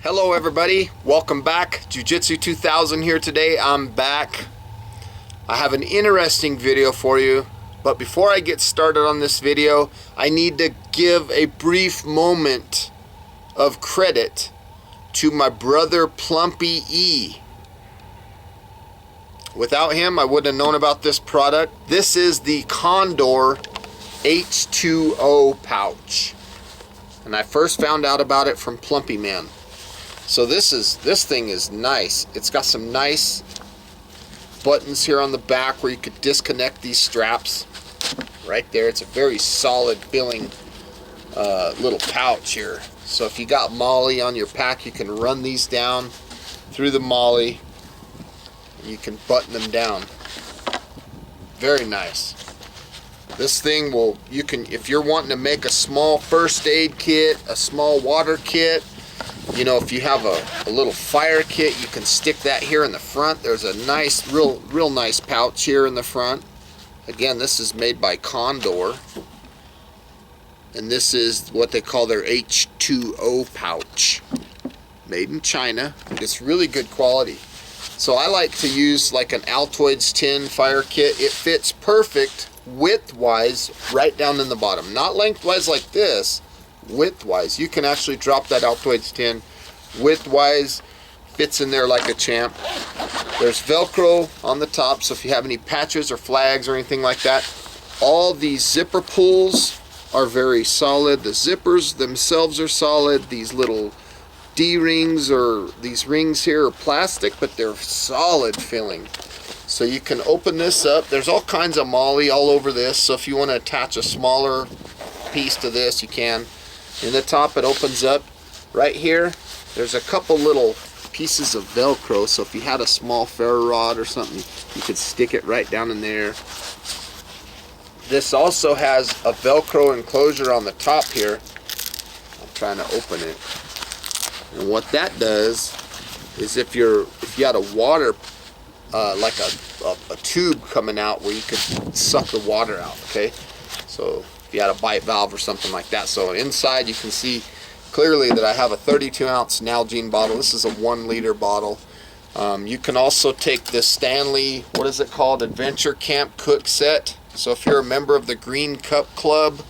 Hello everybody, welcome back. Jiu-Jitsu 2000 here today. I'm back. I have an interesting video for you, but before I get started on this video, I need to give a brief moment of credit to my brother Plumpy E. Without him, I wouldn't have known about this product. This is the Condor H20 pouch, and I first found out about it from Plumpyman. So this thing is nice. It's got some nice buttons here on the back where you could disconnect these straps right there. It's a very solid feeling little pouch here. So if you got Molly on your pack, you can run these down through the Molly and you can button them down. Very nice. This thing will, you can, if you're wanting to make a small first aid kit, a small water kit, you know, if you have a little fire kit, you can stick that here in the front. There's a nice, real nice pouch here in the front. Again, this is made by Condor, and this is what they call their H20 pouch, made in China. It's really good quality. So I like to use like an Altoids tin fire kit. It fits perfect width-wise right down in the bottom, not lengthwise like this. Width-wise, you can actually drop that Altoids tin. Width-wise, fits in there like a champ. There's Velcro on the top, so if you have any patches or flags or anything like that, all these zipper pulls are very solid. The zippers themselves are solid. These little D-rings or these rings here are plastic, but they're solid feeling. So you can open this up. There's all kinds of Molly all over this, so if you want to attach a smaller piece to this, you can. In the top, it opens up. Right here, there's a couple little pieces of Velcro, so if you had a small ferro rod or something, you could stick it right down in there. This also has a Velcro enclosure on the top here. I'm trying to open it. And what that does is if you had a water, like a tube coming out where you could suck the water out, okay? So if you had a bite valve or something like that. So inside you can see clearly that I have a 32-ounce Nalgene bottle. This is a 1-liter bottle. You can also take this Stanley, what is it called, Adventure Camp Cook Set. So if you're a member of the Green Cup Club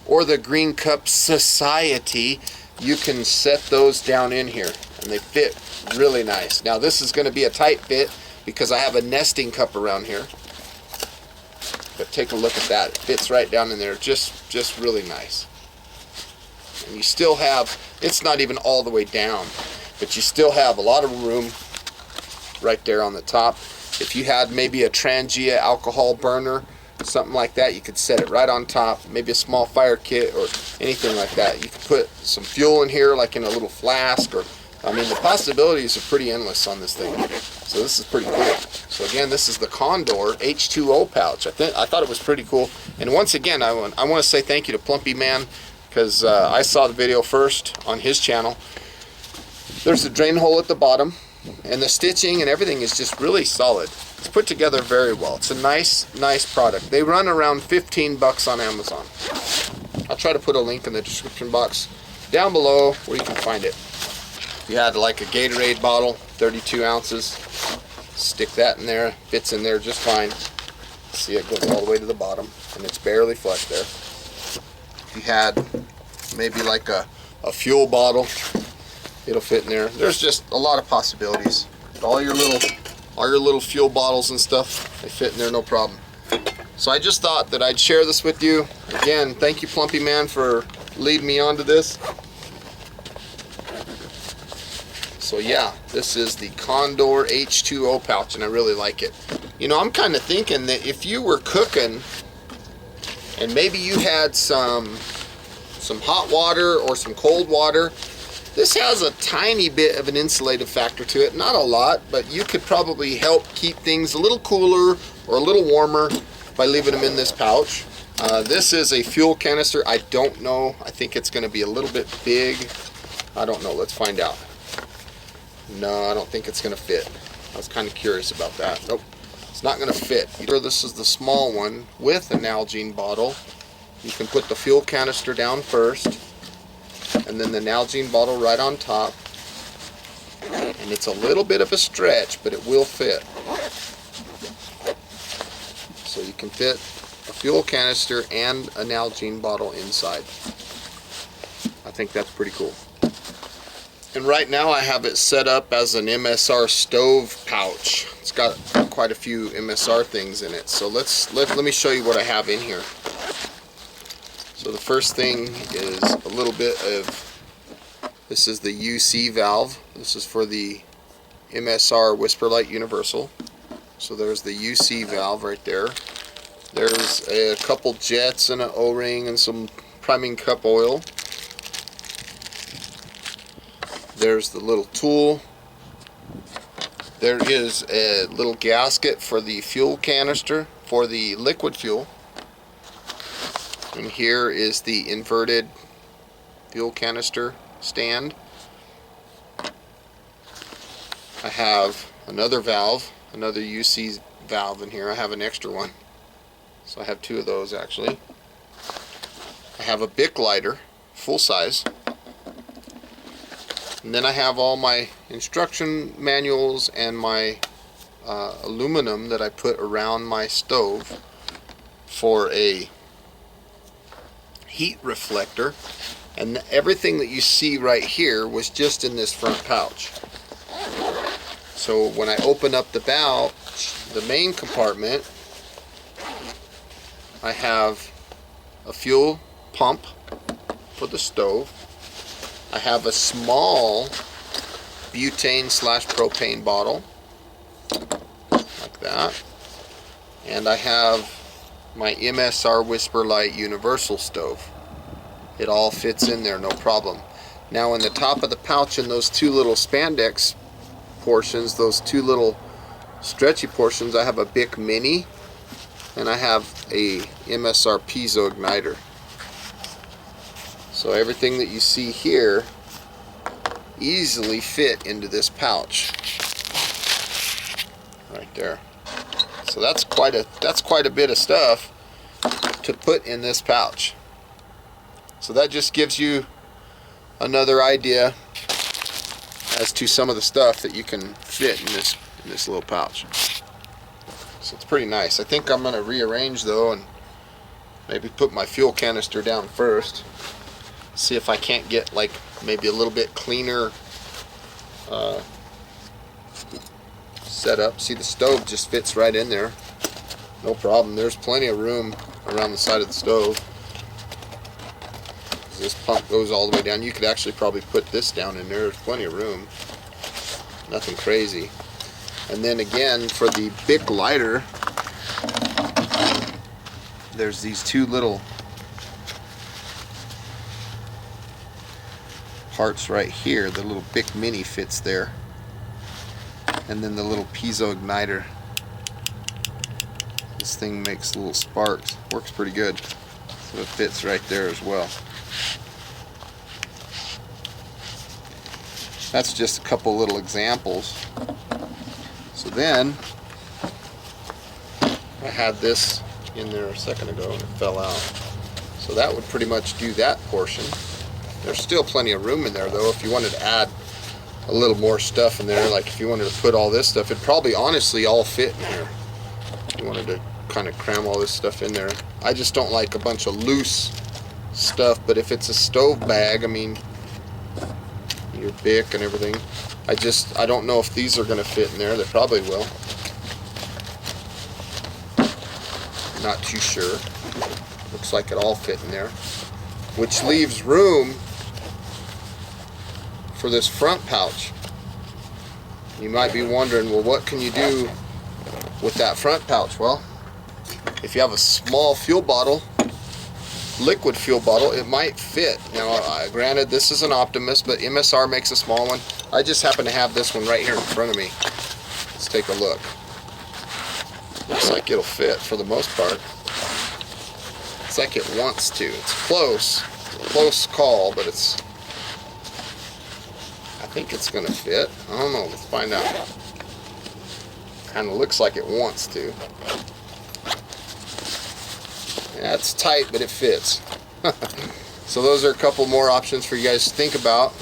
or the Green Cup Society, you can set those down in here and they fit really nice. Now this is going to be a tight fit because I have a nesting cup around here. But take a look at that. It fits right down in there. Just really nice. And you still have, it's not even all the way down, but you still have a lot of room right there on the top. If you had maybe a Trangia alcohol burner, something like that, you could set it right on top. Maybe a small fire kit or anything like that. You could put some fuel in here, like in a little flask, or I mean, the possibilities are pretty endless on this thing. So this is pretty cool. So again, this is the Condor H20 pouch. I thought it was pretty cool. And once again, I want to say thank you to Plumpyman, because I saw the video first on his channel. There's a drain hole at the bottom, and the stitching and everything is just really solid. It's put together very well. It's a nice product. They run around 15 bucks on Amazon. I'll try to put a link in the description box down below where you can find it. You had like a Gatorade bottle, 32 ounces, stick that in there, fits in there just fine. See, it goes all the way to the bottom, and it's barely flush there. If you had maybe like a fuel bottle, it'll fit in there. There's just a lot of possibilities. All your little fuel bottles and stuff, they fit in there no problem. So I just thought that I'd share this with you. Again, thank you Plumpyman for leading me onto this. So yeah, this is the Condor H20 pouch, and I really like it. You know, I'm kind of thinking that if you were cooking and maybe you had some hot water or some cold water, this has a tiny bit of an insulative factor to it. Not a lot, but you could probably help keep things a little cooler or a little warmer by leaving them in this pouch. This is a fuel canister. I don't know. I think it's going to be a little bit big. I don't know. Let's find out. No, I don't think it's going to fit. I was kind of curious about that. Nope, it's not going to fit. This is the small one with a Nalgene bottle. You can put the fuel canister down first, and then the Nalgene bottle right on top. And it's a little bit of a stretch, but it will fit. So you can fit a fuel canister and an Nalgene bottle inside. I think that's pretty cool. And right now I have it set up as an Msr Stove Pouch. It's got quite a few MSR things in it. So let me show you what I have in here. So the first thing is a little bit of, this is the UC valve. This is for the Msr Whisperlight Universal. So there's the UC valve right there. There's a couple jets and an O-ring and some priming cup oil. There's the little tool. There is a little gasket for the fuel canister for the liquid fuel. And here is the inverted fuel canister stand. I have another valve, another UC valve in here. I have an extra one. So I have two of those actually. I have a Bic lighter, full size. And then I have all my instruction manuals and my aluminum that I put around my stove for a heat reflector. And everything that you see right here was just in this front pouch. So when I open up the pouch, the main compartment, I have a fuel pump for the stove. I have a small butane/propane bottle, like that. And I have my Msr Whisperlight Universal Stove. It all fits in there, no problem. Now in the top of the pouch, in those two little spandex portions, those two little stretchy portions, I have a Bic Mini and I have a Msr piezo igniter. So everything that you see here easily fit into this pouch right there. So that's quite a bit of stuff to put in this pouch. So that just gives you another idea as to some of the stuff that you can fit in this little pouch. So it's pretty nice. I think I'm going to rearrange though and maybe put my fuel canister down first. See if I can't get like maybe a little bit cleaner setup. See, the stove just fits right in there, no problem. There's plenty of room around the side of the stove. This pump goes all the way down. You could actually probably put this down in there. There's plenty of room, nothing crazy. And then again, for the Bic lighter, there's these two little parts right here. The little Bic Mini fits there, and then the little piezo igniter. This thing makes little sparks. Works pretty good. So it fits right there as well. That's just a couple little examples. So then I had this in there a second ago and it fell out. So that would pretty much do that portion. There's still plenty of room in there though. If you wanted to add a little more stuff in there, like if you wanted to put all this stuff, it'd probably honestly all fit in here. If you wanted to kind of cram all this stuff in there. I just don't like a bunch of loose stuff, but if it's a stove bag, I mean, your Bic and everything, I don't know if these are going to fit in there. They probably will. Not too sure. Looks like it all fit in there, which leaves room for this front pouch. You might be wondering, well, what can you do with that front pouch? Well, if you have a small fuel bottle, liquid fuel bottle, it might fit. Now, granted, this is an Optimus, but Msr makes a small one. I just happen to have this one right here in front of me. Let's take a look. Looks like it'll fit for the most part. It's like it wants to. It's close call, but I think it's gonna fit. I don't know, let's find out. Kinda looks like it wants to. Yeah, it's tight, but it fits. So those are a couple more options for you guys to think about.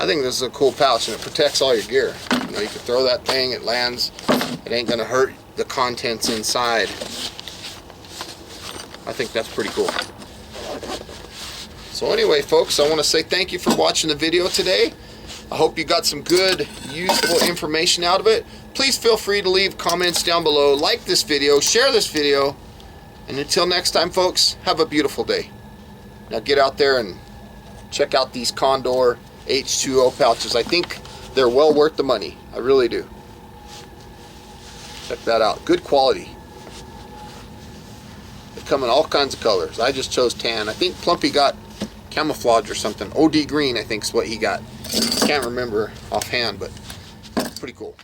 I think this is a cool pouch, and it protects all your gear. You know, you can throw that thing, it lands, it ain't gonna hurt the contents inside. I think that's pretty cool. So anyway, folks, I want to say thank you for watching the video today. I hope you got some good, useful information out of it. Please feel free to leave comments down below, like this video, share this video, and until next time, folks, have a beautiful day. Now get out there and check out these Condor H20 pouches. I think they're well worth the money. I really do. Check that out. Good quality. They come in all kinds of colors. I just chose tan. I think Plumpy got camouflage or something. OD green, I think, is what he got. Can't remember offhand, but pretty cool.